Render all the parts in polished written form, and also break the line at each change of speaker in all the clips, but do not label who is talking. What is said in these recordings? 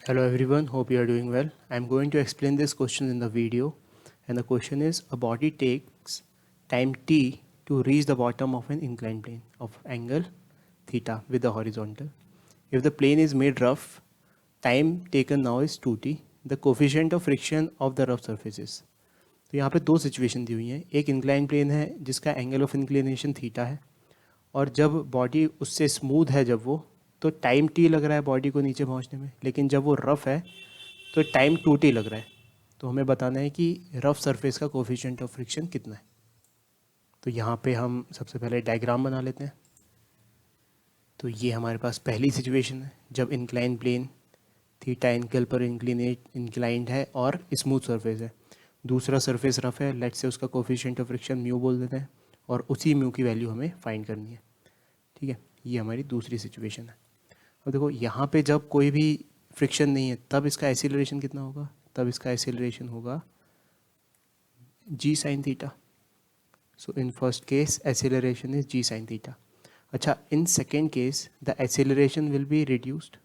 Hello everyone, hope you are doing well. I am going to explain this question in the video, and the question is a body takes time t to reach the bottom of an inclined plane of angle theta with the horizontal. If the plane is made rough, time taken now is 2t, the coefficient of friction of the rough surfaces. तो यहाँ पे दो situation दी हुई हैं. एक incline plane है जिसका angle of inclination theta है, और जब बॉडी उससे स्मूथ है जब वो, तो टाइम टी लग रहा है बॉडी को नीचे पहुंचने में, लेकिन जब वो रफ़ है तो टाइम 2t लग रहा है. तो हमें बताना है कि रफ़ सरफेस का कोफिशिएंट ऑफ फ्रिक्शन कितना है. तो यहाँ पे हम सबसे पहले डायग्राम बना लेते हैं. तो ये हमारे पास पहली सिचुएशन है जब इंक्लाइन प्लेन थीटा एंगल पर इंक्लाइंड है और स्मूथ सरफेस है. दूसरा सरफेस रफ है, लेट से उसका कोफिशिएंट ऑफ फ्रिक्शन म्यू बोल देते हैं, और उसी म्यू की वैल्यू हमें फाइंड करनी है. ठीक है, ये हमारी दूसरी सिचुएशन है. अब देखो यहाँ पे जब कोई भी फ्रिक्शन नहीं है तब इसका एक्सीलरेशन कितना होगा. तब इसका एक्सीलरेशन होगा g sin theta. So in first case acceleration is g sin theta. अच्छा, in second case the acceleration will be reduced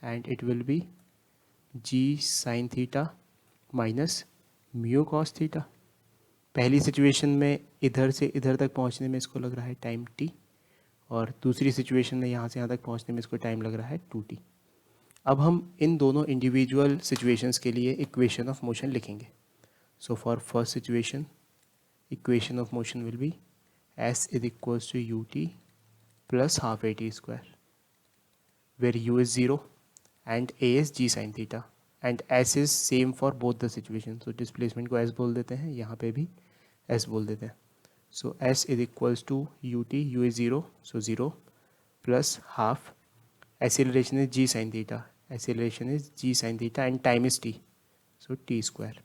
and it will be g sin theta minus mu cos theta. पहली situation में इधर से इधर तक पहुँचने में इसको लग रहा है टाइम t, और दूसरी सिचुएशन में यहाँ से यहाँ तक पहुँचने में इसको टाइम लग रहा है 2t. अब हम इन दोनों इंडिविजुअल सिचुएशंस के लिए इक्वेशन ऑफ मोशन लिखेंगे. So for first situation equation of motion will be s is equals to u t plus half a t square, where u is 0 and a is g sine theta, and s is same for both the situation. So displacement को s बोल देते हैं, यहाँ पे भी s बोल देते हैं. So s is equals to ut, u is 0, so 0 plus half, acceleration is g sin theta, acceleration is g sin theta and time is t, so t square.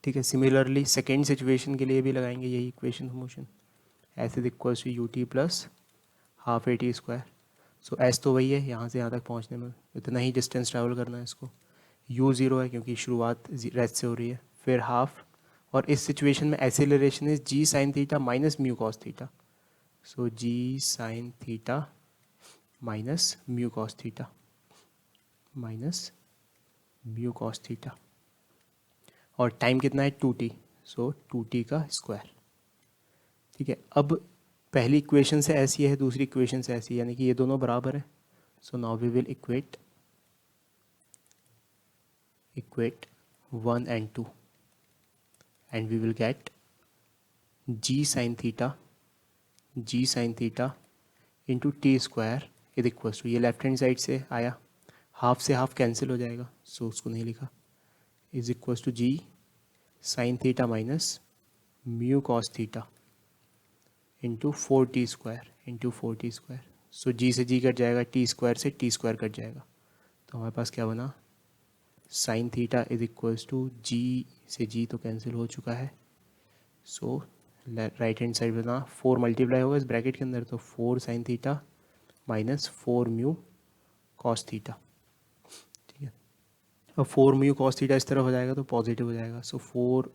ठीक है, सिमिलरली सेकेंड सिचुएशन के लिए भी लगाएंगे यही equation of motion. s is equals to ut plus half a t square. So s तो वही है, यहाँ से यहाँ तक पहुँचने में इतना ही डिस्टेंस ट्रैवल करना है इसको. u 0 है क्योंकि शुरुआत रेस्ट से हो रही है, फिर हाफ, और इस सिचुएशन में acceleration is g sine theta minus mu cos theta. So g sine theta minus mu cos theta minus mu cos theta, और टाइम कितना है 2t, सो 2t का स्क्वायर. ठीक है, अब पहली इक्वेशन से ऐसी है, दूसरी इक्वेशन से ऐसी है, यानी कि ये दोनों बराबर है. So now we will equate 1 and 2, and we will get g sin theta into t square is equals to, ये लेफ्ट हैंड साइड से आया, हाफ से हाफ कैंसिल हो जाएगा, सो उसको नहीं लिखा, is equals to g sin theta minus mu cos theta into 4t square. So g से g कट जाएगा, t स्क्वायर से t स्क्वायर कट जाएगा, तो हमारे पास क्या बना, sine theta is equals to g से g तो कैंसिल हो चुका है. सो राइट हैंड साइड बना 4 मल्टीप्लाई होगा इस ब्रैकेट के अंदर, तो 4 sign theta minus 4 mu cos theta. ठीक है, अब 4 म्यू कॉस थीटा इस तरफ हो जाएगा तो पॉजिटिव हो जाएगा. So 4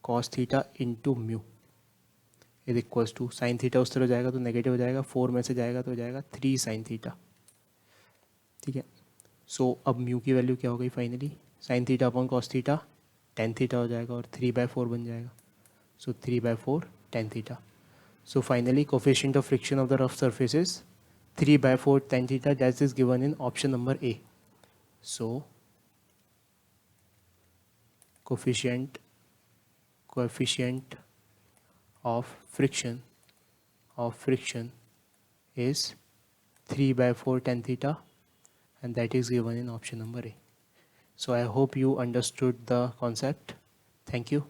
cos theta into mu is equals to, sine theta उस तरफ जाएगा तो नेगेटिव हो जाएगा, 4 में से जाएगा तो हो जाएगा 3 साइन थीटा. ठीक है, सो अब म्यू की वैल्यू क्या हो गई finally, sine theta upon cos theta tan theta हो जाएगा, और 3/4 बन जाएगा. So 3/4 tan theta. So finally coefficient of friction of the rough surface is 3/4 tan theta, that is given in option number A. So coefficient of friction is 3/4 tan theta, and that is given in option number A. So I hope you understood the concept. Thank you.